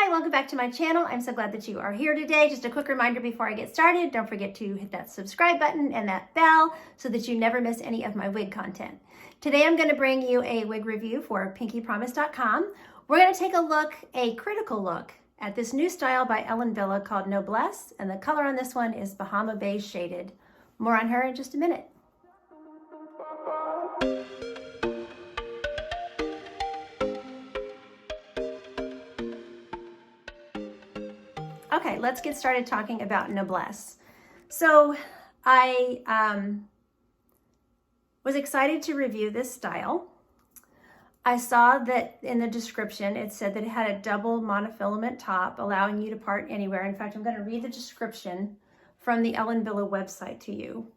Hi, welcome back to my channel. I'm so glad that you are here today. Just a quick reminder before I get started, don't forget to hit that subscribe button and that bell so that you never miss any of my wig content. Today I'm going to bring you a wig review for PinkeePromise.com. We're going to take a critical look at this new style by Ellen Villa called Noblesse, and the color on this one is Bahama Beige shaded. More on her in just a minute. Okay, let's get started talking about Noblesse. So I was excited to review this style. I saw that in the description it said that it had a double monofilament top, allowing you to part anywhere. In fact, I'm going to read the description from the Ellen Villa website to you.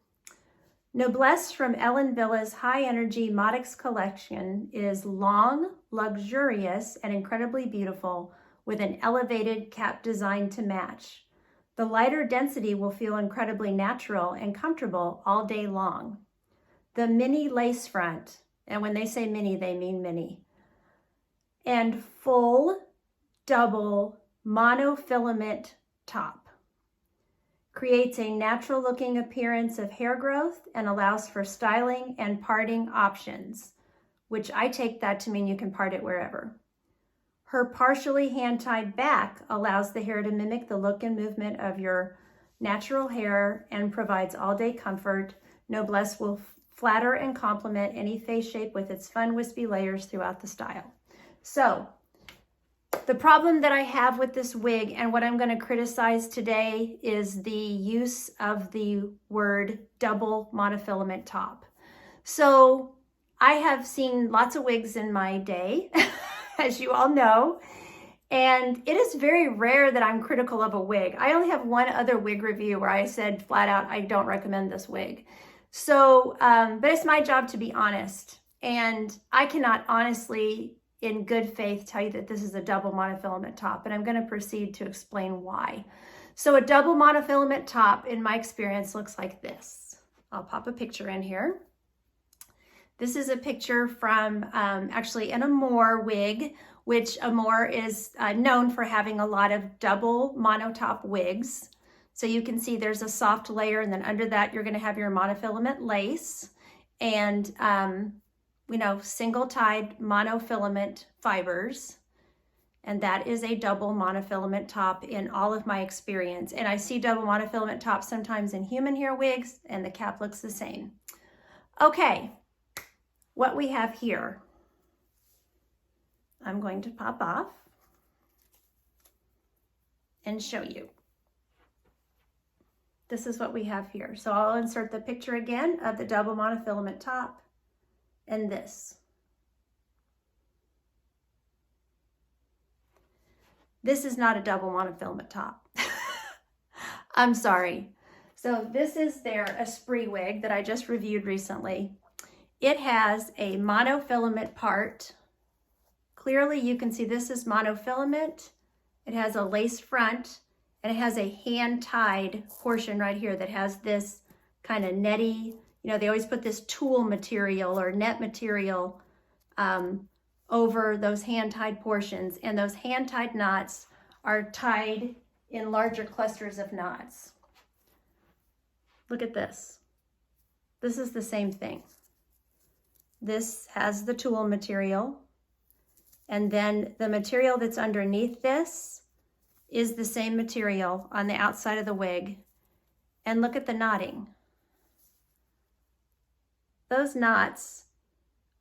Noblesse from Ellen Villa's high-energy Modix collection is long, luxurious, and incredibly beautiful, with an elevated cap design to match. The lighter density will feel incredibly natural and comfortable all day long. The mini lace front, and when they say mini, they mean mini, and full double monofilament top creates a natural looking appearance of hair growth and allows for styling and parting options, which I take that to mean you can part it wherever. Her partially hand-tied back allows the hair to mimic the look and movement of your natural hair and provides all-day comfort. Noblesse will flatter and complement any face shape with its fun, wispy layers throughout the style. So, the problem that I have with this wig and what I'm going to criticize today is the use of the word double monofilament top. So, I have seen lots of wigs in my day, as you all know, and it is very rare that I'm critical of a wig. I only have one other wig review where I said flat out, I don't recommend this wig. So, but it's my job to be honest, and I cannot honestly, in good faith, tell you that this is a double monofilament top, and I'm going to proceed to explain why. So a double monofilament top, in my experience, looks like this. I'll pop a picture in here. This is a picture from actually an Amore wig, which Amore is known for having a lot of double monotop wigs. So you can see there's a soft layer, and then under that you're going to have your monofilament lace and single tied monofilament fibers. And that is a double monofilament top in all of my experience. And I see double monofilament tops sometimes in human hair wigs, and the cap looks the same. Okay. What we have here, I'm going to pop off and show you. This is what we have here. So I'll insert the picture again of the double monofilament top and this. This is not a double monofilament top. I'm sorry. So this is their Esprit wig that I just reviewed recently. It has a monofilament part. Clearly you can see this is monofilament. It has a lace front, and it has a hand-tied portion right here that has this kind of netty, they always put this tulle material or net material over those hand-tied portions, and those hand-tied knots are tied in larger clusters of knots. Look at this. This is the same thing. This has the tulle material, and then the material that's underneath this is the same material on the outside of the wig. And look at the knotting. Those knots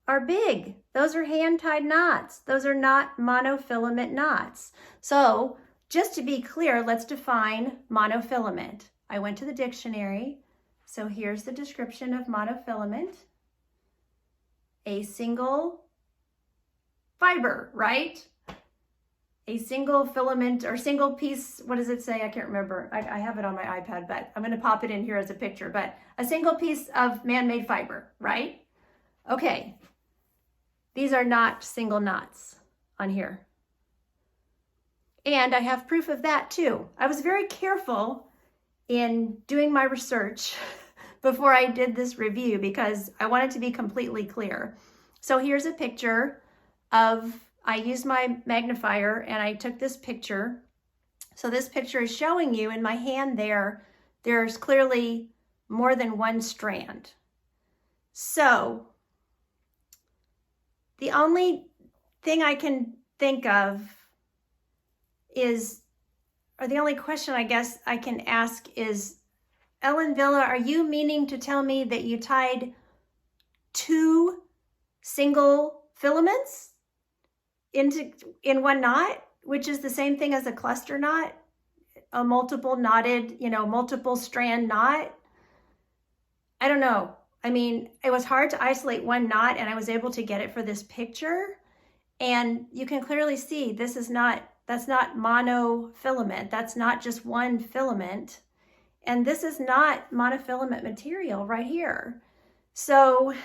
are big. Those are hand-tied knots. Those are not monofilament knots. So just to be clear, let's define monofilament. I went to the dictionary. So here's the description of monofilament. A single fiber, right? A single filament or single piece, what does it say? I can't remember. I have it on my iPad, but I'm going to pop it in here as a picture. But a single piece of man-made fiber, right? Okay. These are not single knots on here. And I have proof of that too. I was very careful in doing my research before I did this review because I wanted to be completely clear. So here's a picture of I used my magnifier and I took this picture. So this picture is showing you in my hand there's clearly more than one strand. So the only thing I can think of is, or the only question I guess I can ask is, Ellen Villa, are you meaning to tell me that you tied 2 single filaments in one knot, which is the same thing as a cluster knot, a multiple knotted, multiple strand knot? I don't know. I mean, it was hard to isolate one knot, and I was able to get it for this picture. And you can clearly see that's not monofilament. That's not just one filament. And this is not monofilament material right here. So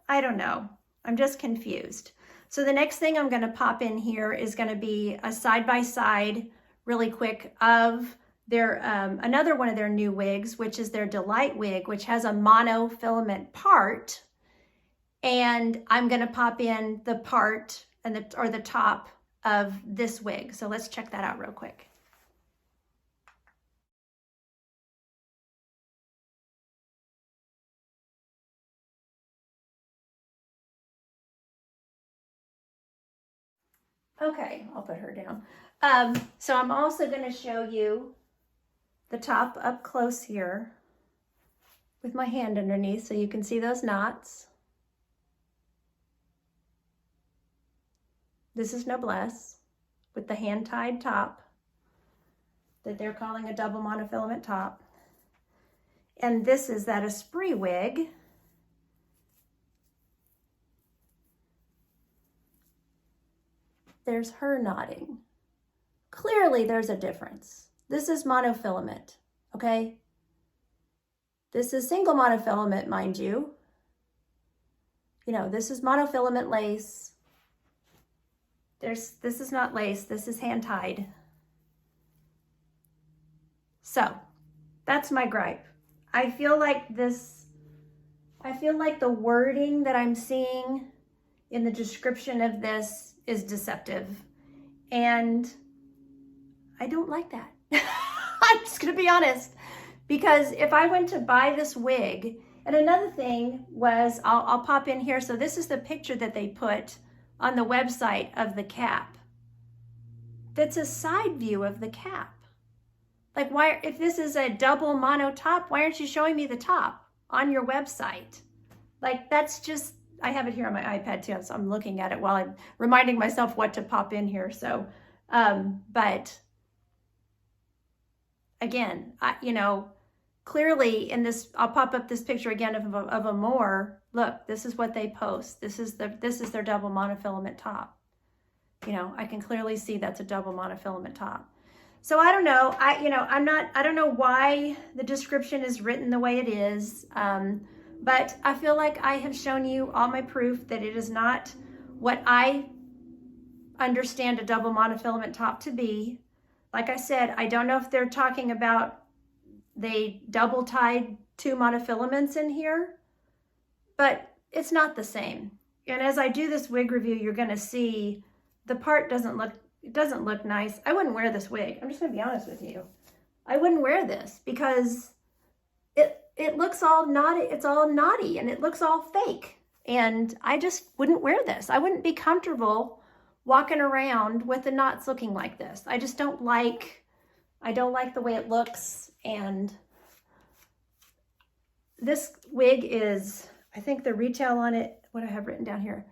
I don't know. I'm just confused. So the next thing I'm going to pop in here is going to be a side-by-side really quick of their another one of their new wigs, which is their Delight wig, which has a monofilament part. And I'm going to pop in the part and the top of this wig. So let's check that out real quick. Okay, I'll put her down. So I'm also going to show you the top up close here with my hand underneath so you can see those knots. This is Noblesse with the hand-tied top that they're calling a double monofilament top. And this is that Esprit wig. There's her knotting. Clearly there's a difference. This is monofilament, okay? This is single monofilament, mind you. This is monofilament lace. This is not lace, this is hand-tied. So, that's my gripe. I feel like the wording that I'm seeing in the description of this is deceptive. And I don't like that. I'm just gonna be honest. Because if I went to buy this wig, and another thing was, I'll pop in here. So this is the picture that they put on the website of the cap. That's a side view of the cap. Like, why, if this is a double mono top, why aren't you showing me the top on your website? Like, that's just, I have it here on my iPad too, so I'm looking at it while I'm reminding myself what to pop in here. So, but again, clearly in this, I'll pop up this picture again of a more, look, this is what they post. This is their double monofilament top. I can clearly see that's a double monofilament top. So I don't know, I don't know why the description is written the way it is, but I feel like I have shown you all my proof that it is not what I understand a double monofilament top to be. Like I said, I don't know if they're talking about they double tied 2 monofilaments in here, but it's not the same. And as I do this wig review, you're gonna see the part doesn't look nice. I wouldn't wear this wig. I'm just gonna be honest with you. I wouldn't wear this because it looks all knotty. It's all knotty and it looks all fake. And I just wouldn't wear this. I wouldn't be comfortable walking around with the knots looking like this. I just don't like, I don't like the way it looks. And this wig is, I think the retail on it, what I have written down here,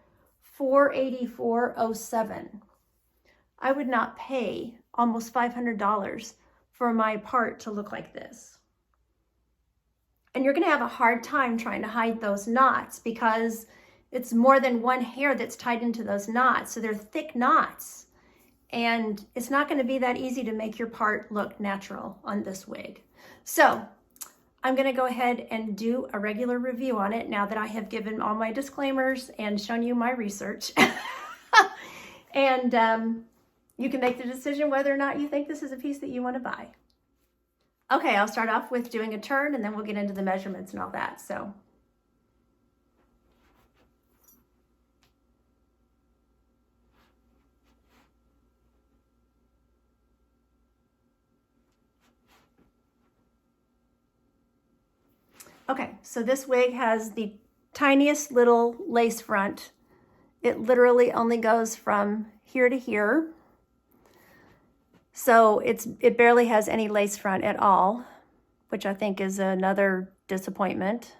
$484.07. I would not pay almost $500 for my part to look like this. And you're gonna have a hard time trying to hide those knots because it's more than one hair that's tied into those knots. So they're thick knots. And it's not gonna be that easy to make your part look natural on this wig. So I'm gonna go ahead and do a regular review on it now that I have given all my disclaimers and shown you my research. And you can make the decision whether or not you think this is a piece that you wanna buy. Okay, I'll start off with doing a turn and then we'll get into the measurements and all that. So. Okay, so this wig has the tiniest little lace front. It literally only goes from here to here. So it barely has any lace front at all, which I think is another disappointment.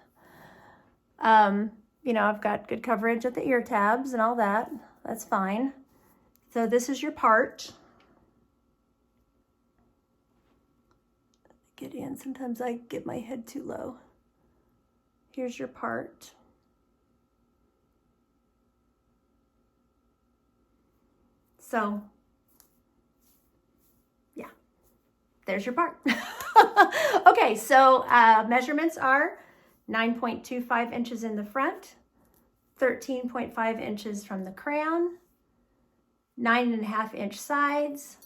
You know, I've got good coverage at the ear tabs and all that. That's fine. So this is your part. Get in. Sometimes I get my head too low. Here's your part. So, yeah, there's your part. Okay, so measurements are 9.25 inches in the front, 13.5 inches from the crown, 9.5 inch sides,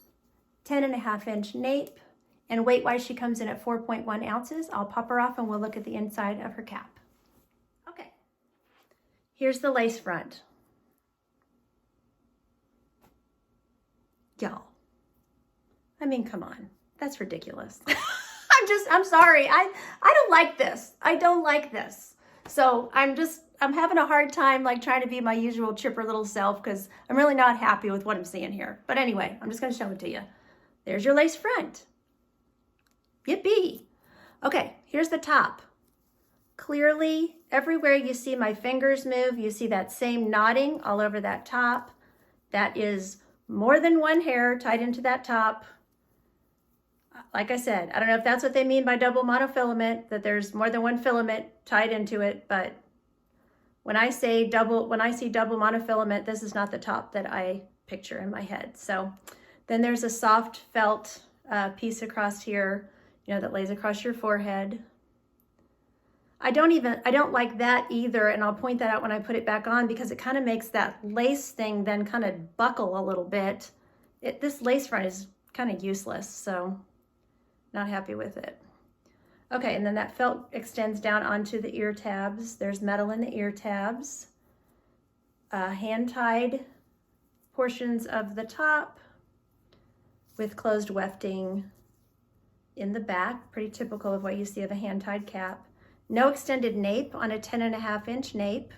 10.5 inch nape, and weight-wise she comes in at 4.1 ounces. I'll pop her off and we'll look at the inside of her cap. Okay, here's the lace front. Y'all, I mean, come on, that's ridiculous. I'm sorry, I don't like this. I don't like this. So I'm having a hard time like trying to be my usual chipper little self because I'm really not happy with what I'm seeing here. But anyway, I'm just gonna show it to you. There's your lace front. Yippee. Okay, here's the top. Clearly, everywhere you see my fingers move, you see that same knotting all over that top. That is more than one hair tied into that top. Like I said, I don't know if that's what they mean by double monofilament, that there's more than one filament tied into it, but when I see double monofilament, this is not the top that I picture in my head. So then there's a soft felt piece across here, you know, that lays across your forehead. I don't like that either, and I'll point that out when I put it back on because it kind of makes that lace thing then kind of buckle a little bit. This lace front is kind of useless, so not happy with it. Okay, and then that felt extends down onto the ear tabs. There's metal in the ear tabs. Hand-tied portions of the top with closed wefting in the back, pretty typical of what you see of a hand-tied cap. No extended nape on a 10.5 inch nape.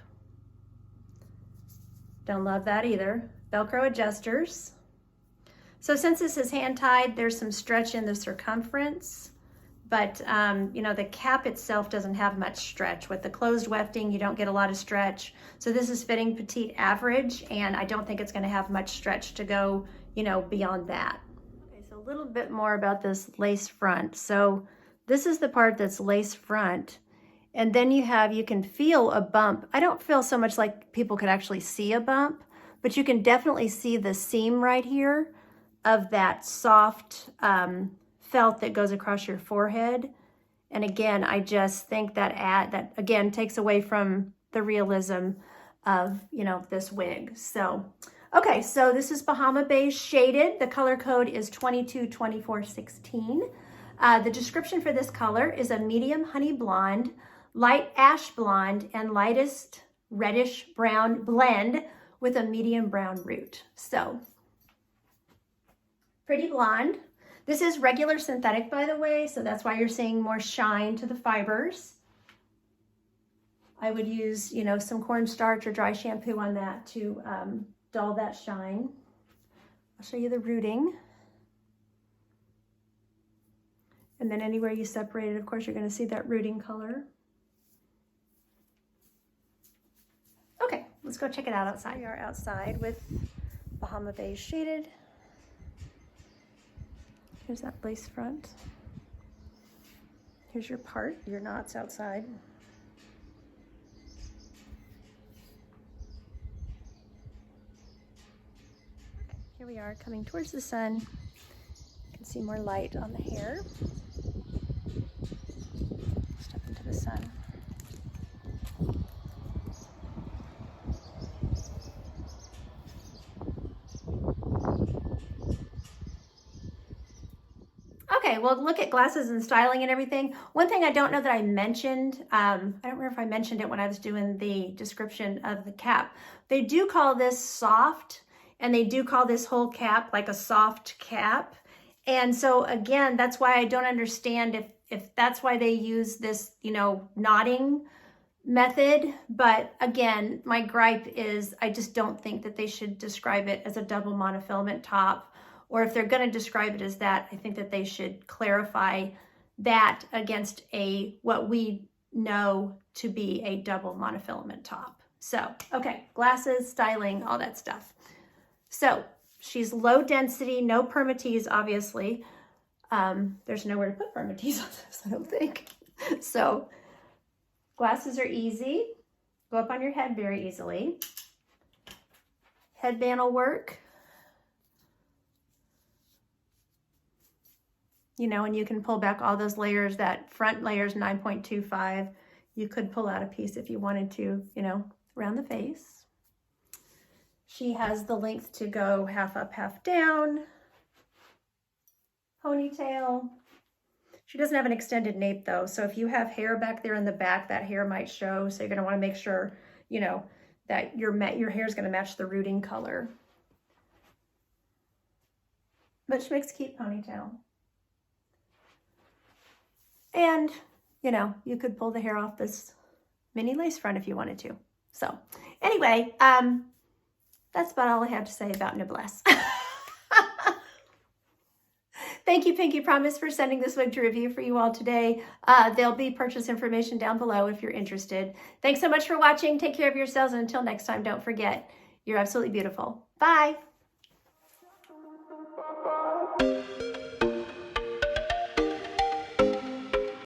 Don't love that either. Velcro adjusters. So since this is hand-tied, there's some stretch in the circumference, but you know, the cap itself doesn't have much stretch. With the closed wefting, you don't get a lot of stretch. So this is fitting petite average, and I don't think it's gonna have much stretch to go, you know, beyond that. Okay, so a little bit more about this lace front. So this is the part that's lace front. And then you can feel a bump. I don't feel so much like people could actually see a bump, but you can definitely see the seam right here of that soft felt that goes across your forehead. And again, I just think that again takes away from the realism of, you know, this wig. So, okay, so this is Bahama Beige shaded. The color code is 222416. The description for this color is a medium honey blonde, light ash blonde, and lightest reddish brown blend with a medium brown root. So, pretty blonde. This is regular synthetic, by the way, so that's why you're seeing more shine to the fibers. I would use, you know, some cornstarch or dry shampoo on that to dull that shine. I'll show you the rooting. And then anywhere you separate it, of course, you're going to see that rooting color. Okay, let's go check it out outside. We are outside with Bahama Beige shaded. Here's that lace front. Here's your part, your knots outside. Okay, here we are coming towards the sun. You can see more light on the hair. Step into the sun. Okay, well, look at glasses and styling and everything. One thing I don't know that I mentioned, I don't remember if I mentioned it when I was doing the description of the cap. They do call this soft, and they do call this whole cap like a soft cap. And so again, that's why I don't understand if that's why they use this, you know, knotting method. But again, my gripe is I just don't think that they should describe it as a double monofilament top, or if they're going to describe it as that, I think that they should clarify that against what we know to be a double monofilament top. So, okay, glasses, styling, all that stuff. So she's low density, no permatease, obviously. There's nowhere to put permatease on this, I don't think. So glasses are easy. Go up on your head very easily. Headband will work. You know, and you can pull back all those layers. That front layer is 9.25. You could pull out a piece if you wanted to, you know, around the face. She has the length to go half up, half down. Ponytail. She doesn't have an extended nape though, so if you have hair back there in the back, that hair might show, so you're going to want to make sure, you know, that your hair is going to match the rooting color. But she makes a cute ponytail. And, you know, you could pull the hair off this mini lace front if you wanted to. So anyway, that's about all I have to say about Noblesse. Thank you, Pinkee Promise, for sending this wig to review for you all today. There'll be purchase information down below if you're interested. Thanks so much for watching. Take care of yourselves, and until next time, don't forget, you're absolutely beautiful. Bye.